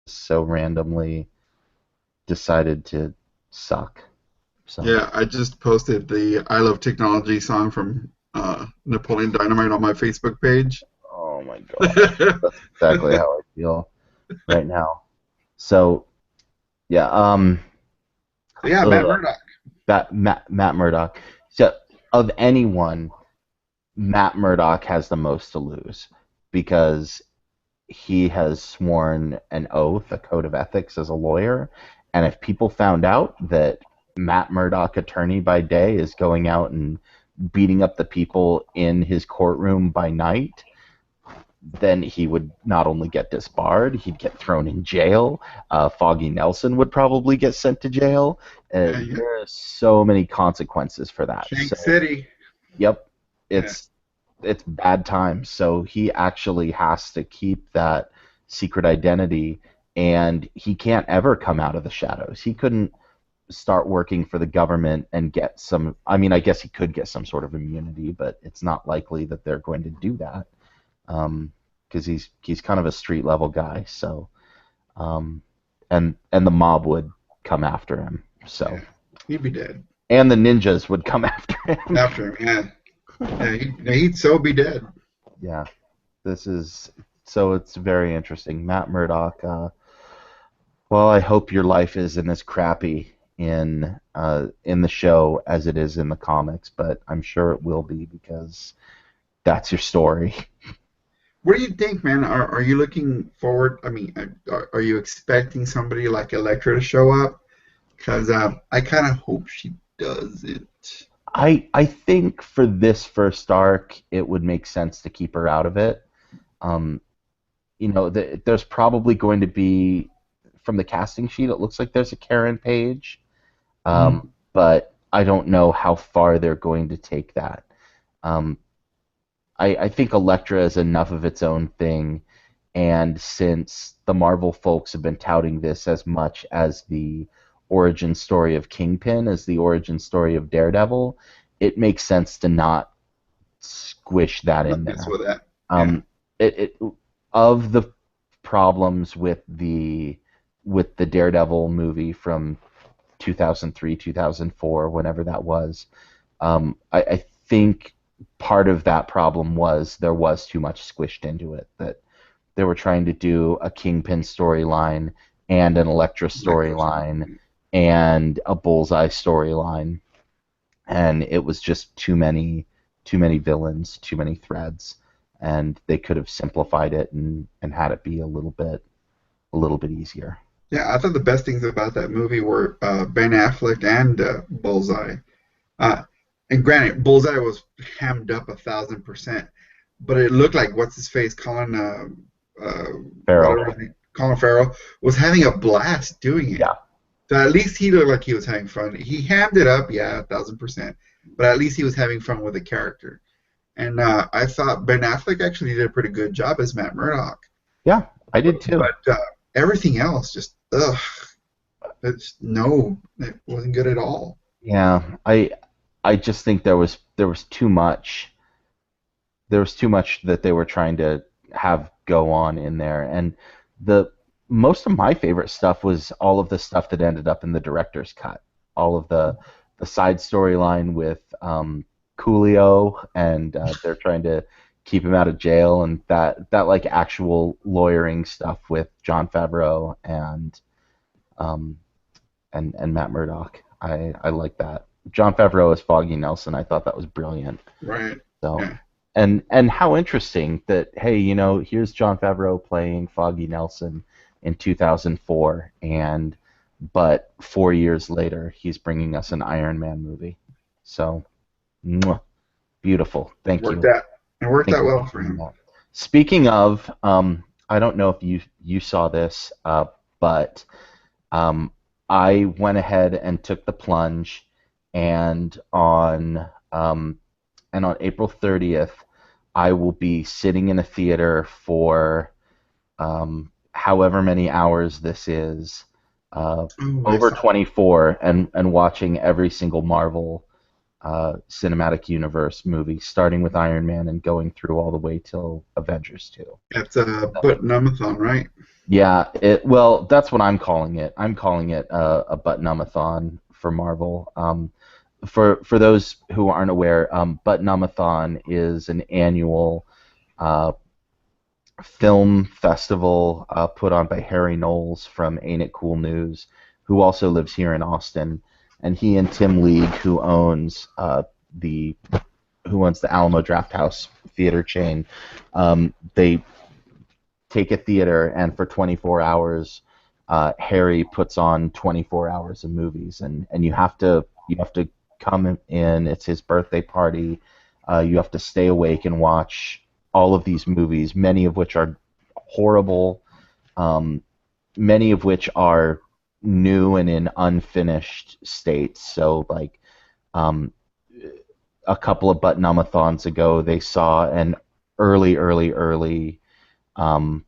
so randomly decided to suck. So, Yeah, I just posted the I Love Technology song from Napoleon Dynamite on my Facebook page. oh my god, that's exactly how I feel right now. So, yeah, So yeah, Matt ugh, Murdock. that Matt Murdock. So, of anyone, Matt Murdock has the most to lose because he has sworn an oath, a code of ethics as a lawyer, and if people found out that Matt Murdock, attorney by day, is going out and beating up the people in his courtroom by night, then he would not only get disbarred, he'd get thrown in jail. Foggy Nelson would probably get sent to jail. Yeah. There are so many consequences for that. Shank So, City. yep, Yeah. it's bad times. So he actually has to keep that secret identity, and he can't ever come out of the shadows. He couldn't start working for the government and get some. I mean, I guess he could get some sort of immunity, but it's not likely that they're going to do that because he's kind of a street level guy. So um, and the mob would come after him. So Yeah. He'd be dead and the ninjas would come after him. after him. Yeah. He'd so be dead. Yeah, this is so it's very interesting. Matt Murdock. Well, I hope your life isn't as crappy in the show as it is in the comics, but I'm sure it will be because that's your story. What do you think, man? Are you looking forward? I mean, are you expecting somebody like Elektra to show up? Because I kind of hope she doesn't. I think for this first arc, it would make sense to keep her out of it. Um, there's probably going to be from the casting sheet. It looks like there's a Karen Page, Mhm. but I don't know how far they're going to take that. Um, I think Elektra is enough of its own thing, and since the Marvel folks have been touting this as much as the origin story of Kingpin as the origin story of Daredevil, it makes sense to not squish that in Not mess there. with that. Yeah. Um, it of the problems with the Daredevil movie from 2003, 2004, whenever that was, I think part of that problem was there was too much squished into it. That they were trying to do a Kingpin storyline and an Elektra Electro storyline and a Bullseye storyline, and it was just too many villains, too many threads, and they could have simplified it and had it be a little bit easier. Yeah, I thought the best things about that movie were Ben Affleck and Bullseye. Uh, and granted, Bullseye was hammed up 1,000%, but it looked like what's his face, Pharaoh, whatever his name, Colin Farrell, was having a blast doing it. yeah, So at least he looked like he was having fun. He hammed it up, yeah, 1,000%, but at least he was having fun with the character. And I thought Ben Affleck actually did a pretty good job as Matt Murdock, yeah, I but, did too. but everything else just ugh, it's no, it wasn't good at all. Yeah, I just think there was too much that they were trying to have go on in there, and the most of my favorite stuff was all of the stuff that ended up in the director's cut, all of the side storyline with Coolio, and they're trying to keep him out of jail, and that like actual lawyering stuff with John Favreau um, and Matt Murdock. I like that. John Favreau as Foggy Nelson. I thought that was brilliant. Right. So, Yeah. and how interesting that hey, here's John Favreau playing Foggy Nelson in 2004, and but 4 years later he's bringing us an Iron Man movie. So, mwah, beautiful. Worked out. It worked Thank out you well for for doing him. that. Speaking of, I don't know if you saw this, but um, I went ahead and took the plunge, and on April 30th, I will be sitting in a theater for however many hours this is, uh, Oh, I over saw that. 24, and watching every single Marvel cinematic universe movie, starting with Iron Man and going through all the way till Avengers 2. That's But Numathon, right? Yeah, well, that's what I'm calling it. I'm calling it a Button-umathon for Marvel. For those who aren't aware, Button-umathon is an annual uh, film festival put on by Harry Knowles from Ain't It Cool News, who also lives here in Austin, and he and Tim League, the who owns the Alamo Drafthouse theater chain, they take a theater, and for 24 hours, Harry puts on 24 hours of movies, and you have to come in. It's his birthday party. You have to stay awake and watch all of these movies, many of which are horrible, um, many of which are new and in unfinished states. So, like, um, a couple of button-umathons ago, they saw an early um,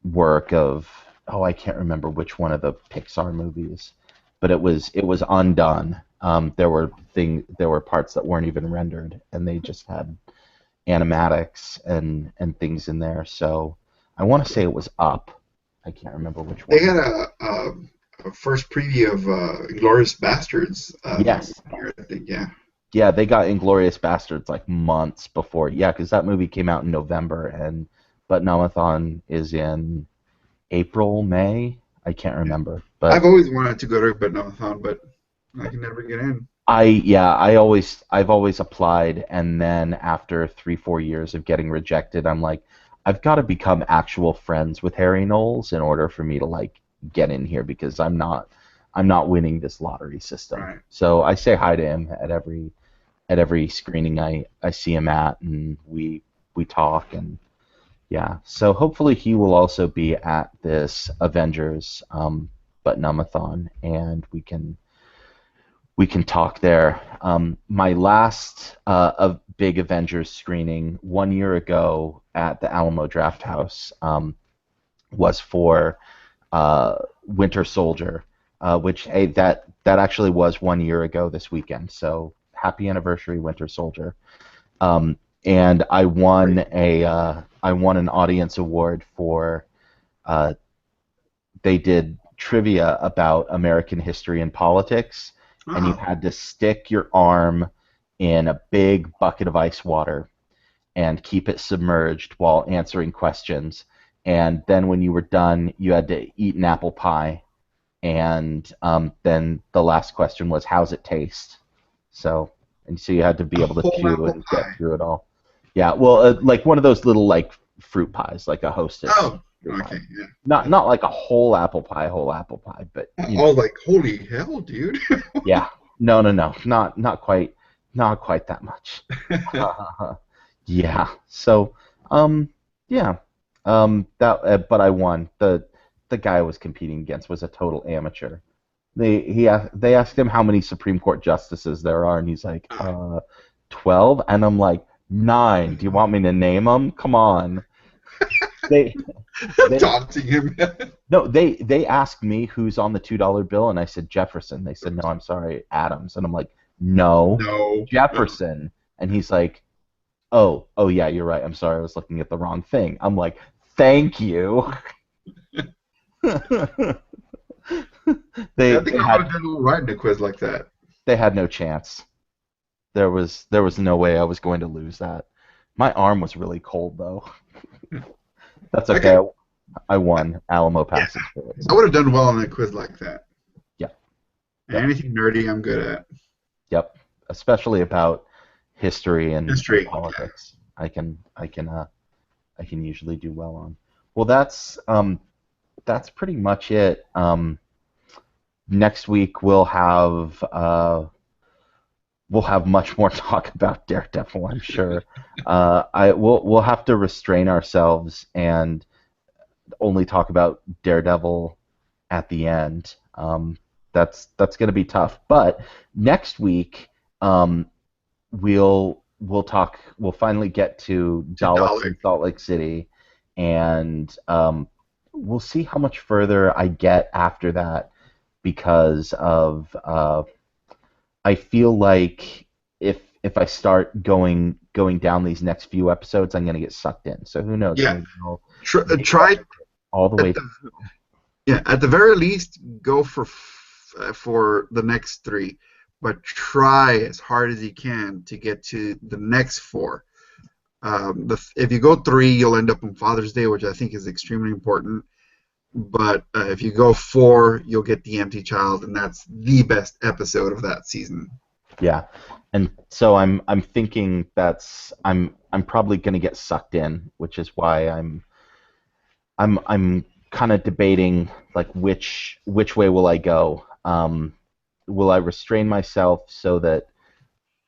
work of, oh, I can't remember which one of the Pixar movies, but it was undone. There were parts that weren't even rendered, and they just had animatics and things in there. So I want to say it was Up. I can't remember which They one. had a first preview of Inglourious Bastards Yes. here, I think. Yeah. Yeah, they got Inglorious Bastards like months before. Yeah, because that movie came out in November, and Button-umathon is in April, May. I can't remember, I've but always wanted to go to a Benothon, but I can never get in. I've always applied, and then after 3-4 years of getting rejected, I'm like, I've got to become actual friends with Harry Knowles in order for me to like get in here because I'm not winning this lottery system. Right. So I say hi to him at every screening I see him at, and we talk, and yeah. So hopefully he will also be at this Avengers Button-umathon, and we can talk there. My last of big Avengers screening 1 year ago at the Alamo Drafthouse was for Winter Soldier, which, hey, that actually was 1 year ago this weekend. So happy anniversary, Winter Soldier. And I won an audience award for uh, they did trivia about American history and politics, and you Oh, had to stick your arm in a big bucket of ice water and keep it submerged while answering questions. And then when you were done, you had to eat an apple pie. And then the last question was, "How's it taste?" So you had to a be able to whole chew apple and get pie. through it all. Yeah, well, like one of those little like fruit pies, like a Hostess Oh, fruit pie. okay, yeah. Not like a whole apple pie, but I was like, holy hell, dude. yeah. No, no, no, not quite that much. Yeah. So, um, yeah. But I won. The guy I was competing against was a total amateur. They asked him how many Supreme Court justices there are, and he's like, 12, and I'm like, 9. Do you want me to name them? Come on. They they Taunting him. No, they asked me who's on the $2 bill, and I said Jefferson. They said, no, I'm sorry, Adams, and I'm like, no, No. Jefferson. And he's like, oh yeah, you're right. I'm sorry, I was looking at the wrong thing. I'm like, thank you. they I think they I would had have done all right in a quiz like that. they had no chance. There was no way I was going to lose that. My arm was really cold though. That's Okay. okay. I won Alamo Yeah. passes for it. I would have done well in a quiz like that. Yep, yep, Anything nerdy, I'm good at. yep. Especially about history and History. Yeah. politics. I can usually do well on. Well, that's pretty much it. Next week we'll have much more talk about Daredevil, I'm sure. We'll have to restrain ourselves and only talk about Daredevil at the end. That's going to be tough. But next week, um, we'll talk. We'll finally get to To Daleks Dalek. in Salt Lake City, and we'll see how much further I get after that because of I feel like if I start going down these next few episodes, I'm gonna get sucked in. So who knows? Yeah. Maybe I'll Try, maybe I'll try make it. all the At way. the, yeah, at the very least, go for the next three, but try as hard as you can to get to the next four. If you go three, you'll end up on Father's Day, which I think is extremely important. But if you go four, you'll get The Empty Child, and that's the best episode of that season. Yeah, and so I'm thinking I'm probably going to get sucked in, which is why I'm kind of debating like which way will I go. Will I restrain myself so that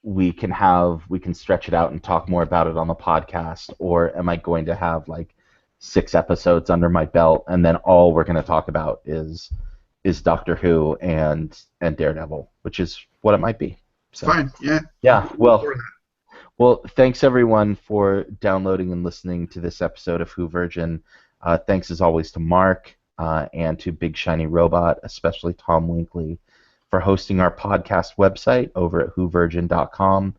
we can stretch it out and talk more about it on the podcast, or am I going to have like 6 episodes under my belt and then all we're going to talk about is Doctor Who and Daredevil, which is what it might be. So Fine, yeah. yeah, well, thanks everyone for downloading and listening to this episode of Who Virgin. Thanks as always to Mark and to Big Shiny Robot, especially Tom Winkley, for hosting our podcast website over at whovirgin.com.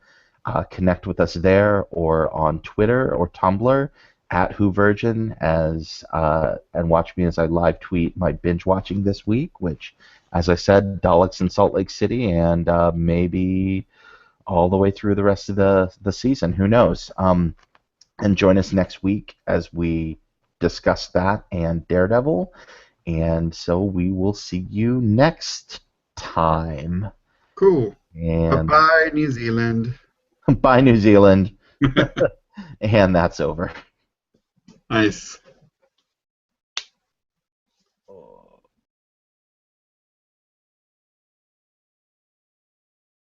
Connect with us there or on Twitter or Tumblr at whovirgin and watch me as I live tweet my binge watching this week, which, as I said, Daleks in Salt Lake City and maybe all the way through the rest of the season. Who knows? And join us next week as we discuss that and Daredevil. And so we will see you next time. Cool. And Bye-bye, New Zealand. bye, New Zealand. And that's over. Nice.